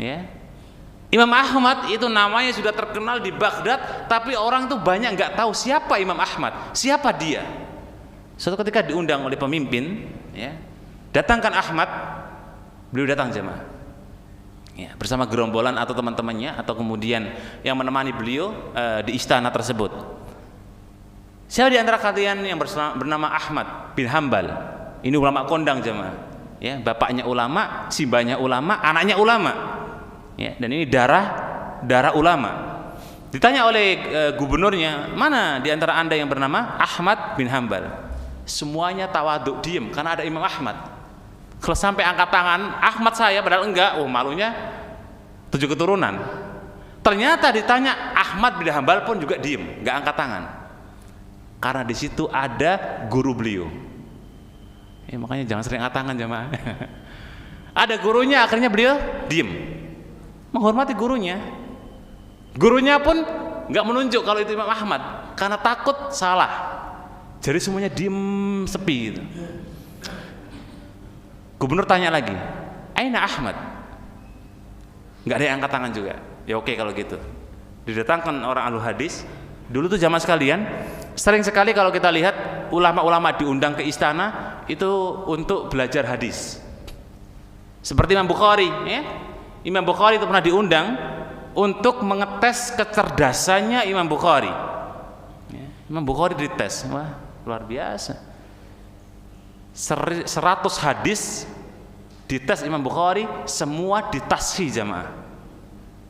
ya. Imam Ahmad itu namanya sudah terkenal di Baghdad tapi orang tuh banyak nggak tahu siapa Imam Ahmad, siapa dia. Suatu ketika diundang oleh pemimpin ya, datangkan Ahmad, beliau datang jemaah ya, bersama gerombolan atau teman-temannya atau kemudian yang menemani beliau di istana tersebut. Siapa di antara kalian yang bernama Ahmad bin Hambal? Ini ulama kondang jemaah ya, bapaknya ulama, simbahnya ulama, anaknya ulama Ya, dan ini darah ulama. Ditanya oleh gubernurnya, mana di antara anda yang bernama Ahmad bin Hambal? Semuanya tawaduk, diam, karena ada Imam Ahmad. Kalau sampai angkat tangan, Ahmad saya, padahal enggak, malunya 7 keturunan. Ternyata ditanya Ahmad bin Hambal pun juga diem, enggak angkat tangan, karena di situ ada guru beliau. Makanya jangan sering angkat tangan jamaah. Ada gurunya, akhirnya beliau diem, menghormati gurunya. Gurunya pun enggak menunjuk kalau itu Imam Ahmad, karena takut salah. Jadi semuanya diem, sepi gitu. Gubernur tanya lagi, aina Ahmad? Nggak ada yang angkat tangan juga. Ya oke kalau gitu. Didatangkan orang ahlu hadis. Dulu tuh zaman sekalian, sering sekali kalau kita lihat ulama-ulama diundang ke istana itu untuk belajar hadis. Seperti Imam Bukhari, ya. Imam Bukhari itu pernah diundang untuk mengetes kecerdasannya Imam Bukhari. Ya. Imam Bukhari dites, wah luar biasa. 100 hadis dites Imam Bukhari, semua ditasfih jamaah.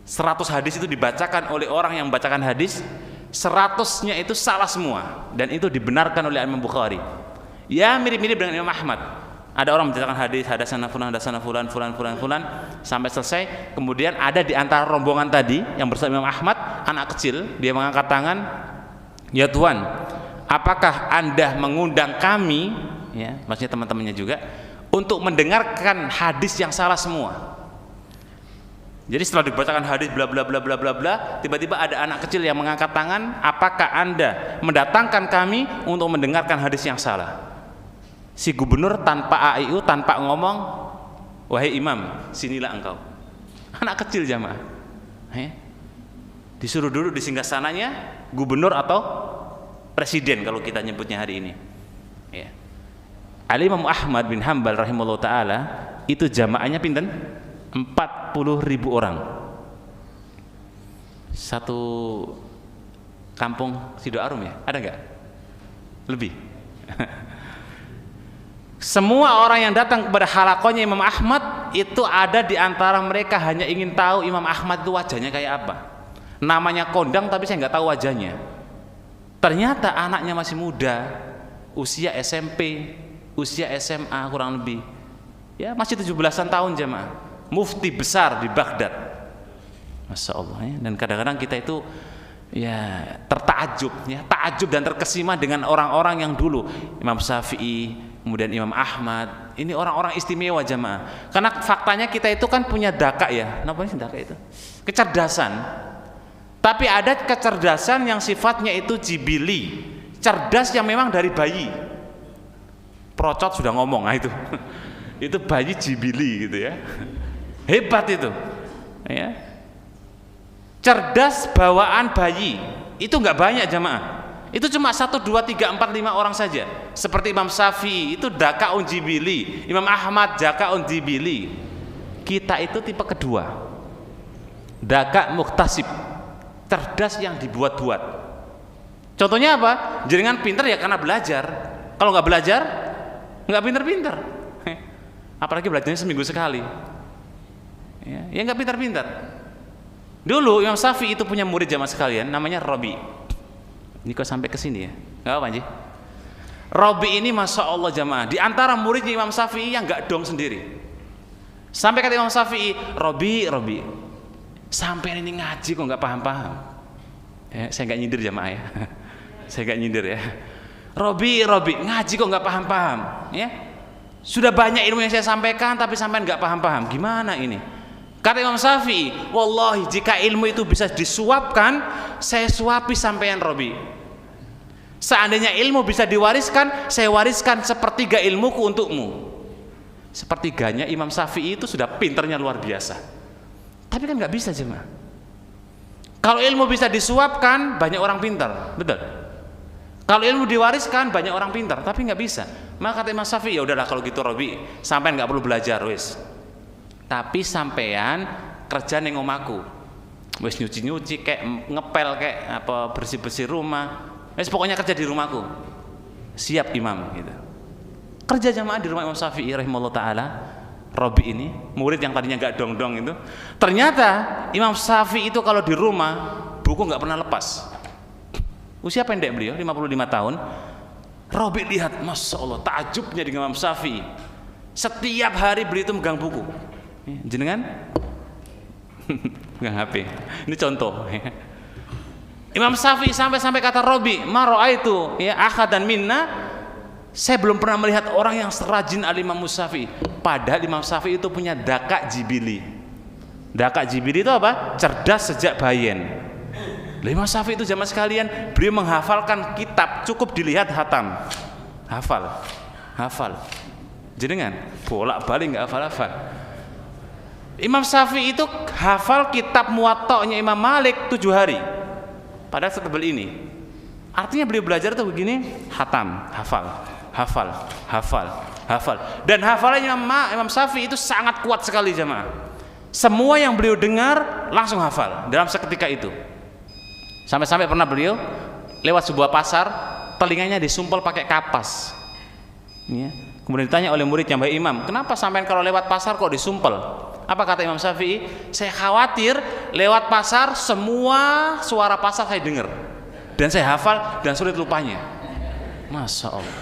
100 hadis itu dibacakan oleh orang yang membacakan hadis, 100-nya itu salah semua, dan itu dibenarkan oleh Imam Bukhari. Ya mirip-mirip dengan Imam Ahmad. Ada orang menceritakan hadis, hadasana fulan sampai selesai. Kemudian ada di antara rombongan tadi yang bersama Imam Ahmad, anak kecil, dia mengangkat tangan, ya Tuhan, apakah Anda mengundang kami, ya, maksudnya teman-temannya juga, untuk mendengarkan hadis yang salah semua. Jadi setelah dibacakan hadis bla bla bla bla bla bla, tiba-tiba ada anak kecil yang mengangkat tangan, apakah Anda mendatangkan kami untuk mendengarkan hadis yang salah? Si gubernur tanpa AIU, tanpa ngomong, wahai imam, sinilah engkau. Anak kecil jamaah. Disuruh duduk di singgasananya gubernur atau presiden kalau kita nyebutnya hari ini. Ya. Al-Imam Ahmad bin Hambal rahimahullah ta'ala itu jamaahnya pinten? 40.000 orang. Satu kampung Sidoarum ya? Ada nggak? Lebih. Semua orang yang datang kepada halakonya Imam Ahmad itu ada di antara mereka hanya ingin tahu Imam Ahmad itu wajahnya kayak apa. Namanya kondang tapi saya nggak tahu wajahnya. Ternyata anaknya masih muda, usia SMP, usia SMA kurang lebih, ya masih 17-an tahun jemaah, mufti besar di Baghdad, masya Allah ya. Dan kadang-kadang kita itu ya tertakjub, ya takjub dan terkesima dengan orang-orang yang dulu, Imam Syafi'i, kemudian Imam Ahmad, ini orang-orang istimewa jemaah. Karena faktanya kita itu kan punya daka ya, apa sih daka itu? Kecerdasan. Tapi ada kecerdasan yang sifatnya itu jibili, cerdas yang memang dari bayi. Procot sudah ngomong, nah itu itu bayi jibili gitu ya, hebat itu ya. Cerdas bawaan bayi itu nggak banyak jamaah, itu cuma 1, 2, 3, 4, 5 orang saja. Seperti Imam Syafi'i itu dakaun jibili, Imam Ahmad dakaun jibili. Kita itu tipe kedua, daka muktasib, cerdas yang dibuat-buat. Contohnya apa? Jenengan pinter ya karena belajar. Kalau nggak belajar nggak pinter-pinter. Apalagi belajarnya seminggu sekali, ya nggak pinter-pinter. Dulu Imam Syafi'i itu punya murid jamaah sekalian, namanya Robi. Ini kok sampai ke sini ya? Nggak apa Ji? Robi ini masya Allah jamaah, di antara muridnya Imam Syafi'i yang nggak dong sendiri. Sampai kata Imam Syafi'i, Robi, sampai ini ngaji kok nggak paham-paham. Ya, saya nggak nyindir jamaah ya, saya nggak nyindir ya. Robi, ngaji kok nggak paham-paham. Ya, sudah banyak ilmu yang saya sampaikan, tapi sampai nggak paham-paham. Gimana ini? Kata Imam Syafi'i, wallahi jika ilmu itu bisa disuapkan, saya suapi sampean Robi. Seandainya ilmu bisa diwariskan, saya wariskan 1/3 ilmuku untukmu. 1/3-nya Imam Syafi'i itu sudah pinternya luar biasa. Tapi kan nggak bisa jemaah. Kalau ilmu bisa disuapkan, banyak orang pintar, betul. Kalau ilmu diwariskan, banyak orang pintar, tapi nggak bisa. Maka kata Imam Syafi'i, ya udahlah kalau gitu Robi, sampean nggak perlu belajar wis. Tapi sampean kerja ning omahku, wis nyuci kayak ngepel kayak apa bersih rumah, wis pokoknya kerja di rumahku. Siap imam gitu. Kerja jamaah di rumah Imam Syafi'i rahimahullah taala. Robi ini, murid yang tadinya nggak dong-dong itu, ternyata Imam Syafi'i itu kalau di rumah buku nggak pernah lepas. Usia pendek beliau, 55 tahun. Robi lihat, Masya Allah, takjubnya dengan Imam Syafi'i. Setiap hari beliau itu megang buku. Jenengan? Megang HP. Ini contoh. Imam Syafi'i sampai kata Robi, ma ra'aitu ya akhadan minna. Saya belum pernah melihat orang yang serajin Al-Imam Syafi'i. Padahal Imam Syafi'i itu punya daka jibili. Daka jibili itu apa? Cerdas sejak bayin. Imam Syafi'i itu zaman sekalian, beliau menghafalkan kitab cukup dilihat hatam. Hafal. Jenengan bolak-balik nggak hafal. Imam Syafi'i itu hafal kitab Muwatta'nya Imam Malik 7 hari. Padahal setebal ini. Artinya beliau belajar tuh begini, hatam, hafal. Dan hafalannya Imam Syafi'i itu sangat kuat sekali jemaah. Semua yang beliau dengar langsung hafal dalam seketika itu. Sampai-sampai pernah beliau lewat sebuah pasar, telinganya disumpel pakai kapas. Ya. Kemudian ditanya oleh murid yang baik, Imam, kenapa sampean kalau lewat pasar kok disumpel? Apa kata Imam Syafi'i? Saya khawatir lewat pasar semua suara pasar saya dengar dan saya hafal dan sulit lupanya. Masya Allah.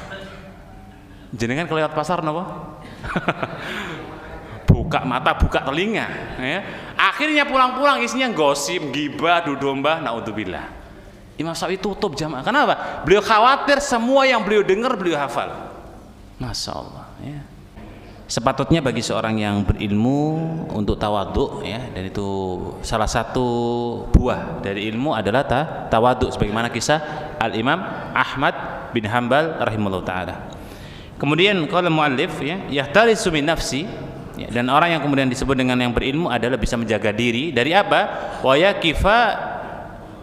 Jenengan kalau lewat pasar napa? Buka mata, buka telinga, ya. Akhirnya pulang-pulang isinya gosip, gibah, adu domba, naudzubillah. Imam Syafi'i tutup jamaah. Kenapa? Beliau khawatir semua yang beliau dengar beliau hafal. Masya Allah, ya. Sepatutnya bagi seorang yang berilmu untuk tawadhu, ya, dan itu salah satu buah dari ilmu adalah tawadhu, sebagaimana kisah Al-Imam Ahmad bin Hanbal rahimahullah taala. Kemudian qala muallif, ya, yahtarisu min nafsi, ya, dan orang yang kemudian disebut dengan yang berilmu adalah bisa menjaga diri dari apa? Wa yaqifa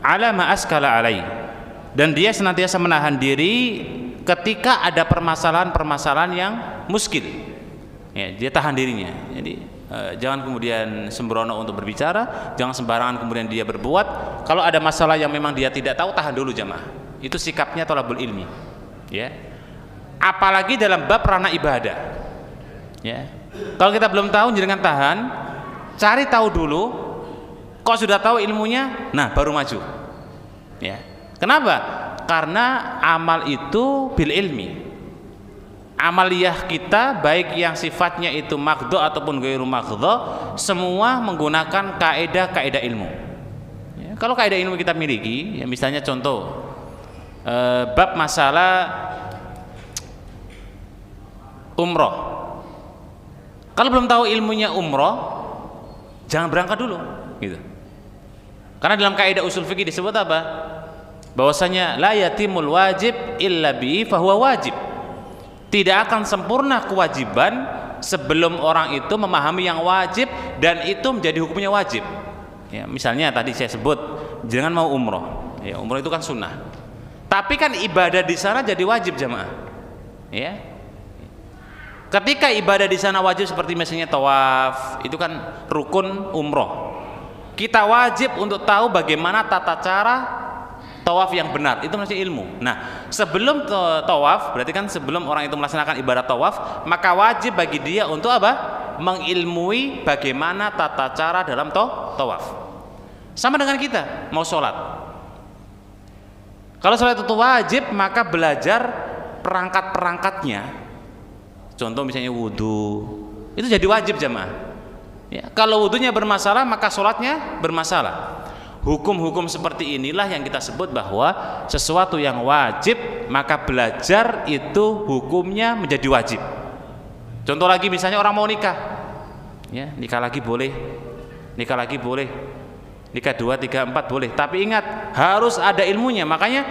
ala ma askala alai, dan dia senantiasa menahan diri ketika ada permasalahan-permasalahan yang muskil, ya, dia tahan dirinya. Jadi jangan kemudian sembrono untuk berbicara, jangan sembarangan kemudian dia berbuat. Kalau ada masalah yang memang dia tidak tahu, tahan dulu jamaah. Itu sikapnya thalabul ilmi, ya. Apalagi dalam bab ranah ibadah, ya. Kalau kita belum tahu, jangan tahan, cari tahu dulu. Kok sudah tahu ilmunya, nah baru maju, ya. Kenapa? Karena amal itu bil ilmi. Amaliyah kita baik yang sifatnya itu maghdho ataupun ghairu maghdho, semua menggunakan kaidah-kaidah ilmu, ya. Kalau kaidah ilmu kita miliki, ya, misalnya contoh bab masalah umroh. Kalau belum tahu ilmunya umroh, jangan berangkat dulu, gitu. Karena dalam kaidah usul fikih disebut apa? Bahwasanya la yatimul wajib illa bi fahuwa wajib. Tidak akan sempurna kewajiban sebelum orang itu memahami yang wajib dan itu menjadi hukumnya wajib. Ya, misalnya tadi saya sebut, jangan mau umroh. Ya, umroh itu kan sunnah. Tapi kan ibadah di sana jadi wajib jamaah. Ya. Ketika ibadah di sana wajib seperti misalnya tawaf, itu kan rukun umroh. Kita wajib untuk tahu bagaimana tata cara tawaf yang benar, itu masih ilmu. Nah, sebelum tawaf, berarti kan sebelum orang itu melaksanakan ibadah tawaf, maka wajib bagi dia untuk apa? Mengilmui bagaimana tata cara dalam tawaf. Sama dengan kita mau sholat. Kalau sholat itu wajib, maka belajar perangkat-perangkatnya. Contoh misalnya wudhu, itu jadi wajib jamaah. Ya, kalau wudhunya bermasalah, maka sholatnya bermasalah. Hukum-hukum seperti inilah yang kita sebut bahwa sesuatu yang wajib, maka belajar itu hukumnya menjadi wajib. Contoh lagi misalnya orang mau nikah, ya, nikah lagi boleh, nikah lagi boleh, nikah 2, 3, 4 boleh. Tapi ingat, harus ada ilmunya. Makanya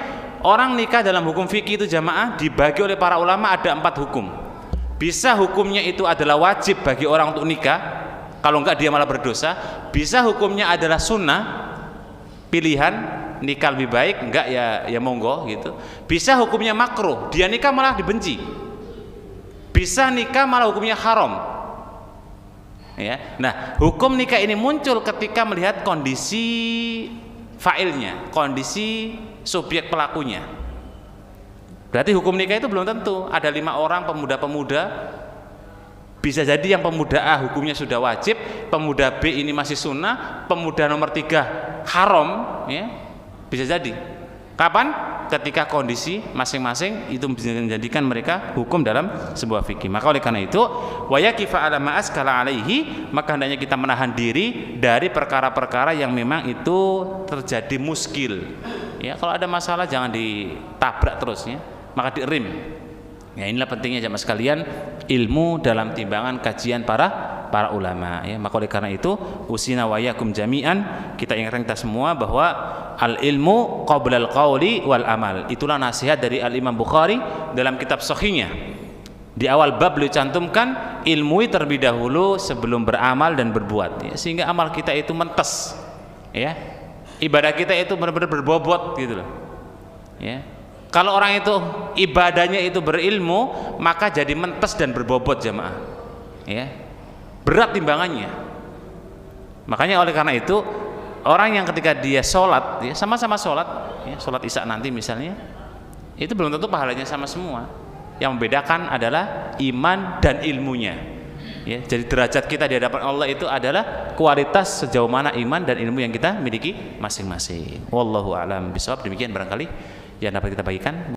orang nikah dalam hukum fikih itu jamaah dibagi oleh para ulama ada 4 hukum. Bisa hukumnya itu adalah wajib bagi orang untuk nikah, kalau enggak dia malah berdosa. Bisa hukumnya adalah sunnah, pilihan, nikah lebih baik, enggak ya monggo gitu. Bisa hukumnya makruh, dia nikah malah dibenci. Bisa nikah malah hukumnya haram. Ya. Nah, hukum nikah ini muncul ketika melihat kondisi fa'ilnya, kondisi subjek pelakunya. Berarti hukum nikah itu belum tentu. Ada 5 orang pemuda-pemuda Bisa jadi yang pemuda A hukumnya sudah wajib, pemuda B ini masih sunnah, pemuda nomor 3 haram, ya. Bisa jadi. Kapan? Ketika kondisi masing-masing itu menjadikan mereka hukum dalam sebuah fikih. Maka oleh karena itu, wa yaqifa ala ma askala alaihi, maka hendaknya kita menahan diri dari perkara-perkara yang memang itu terjadi muskil. Ya, kalau ada masalah jangan ditabrak terus, ya. Maka direm. Ya, inilah pentingnya jamaah sekalian ilmu dalam timbangan kajian para ulama, ya. Maka oleh karena itu usina wa yakum jami'an, kita ingatkan kita semua bahwa al ilmu qabla al qauli wal amal. Itulah nasihat dari Al Imam Bukhari dalam kitab Sahihnya. Di awal bab beliau cantumkan ilmui terlebih dahulu sebelum beramal dan berbuat, ya. Sehingga amal kita itu mentes, ya. Ibadah kita itu benar-benar berbobot gitu loh, ya. Kalau orang itu ibadahnya itu berilmu, maka jadi mentes dan berbobot jamaah, ya. Berat timbangannya. Makanya oleh karena itu orang yang ketika dia sholat, ya, sama-sama sholat, ya, sholat isya nanti misalnya, itu belum tentu pahalanya sama semua. Yang membedakan adalah iman dan ilmunya, ya. Jadi derajat kita di hadapan Allah itu adalah kualitas sejauh mana iman dan ilmu yang kita miliki masing-masing. Wallahu a'lam bishawab. Demikian barangkali yang dapat kita bagikan.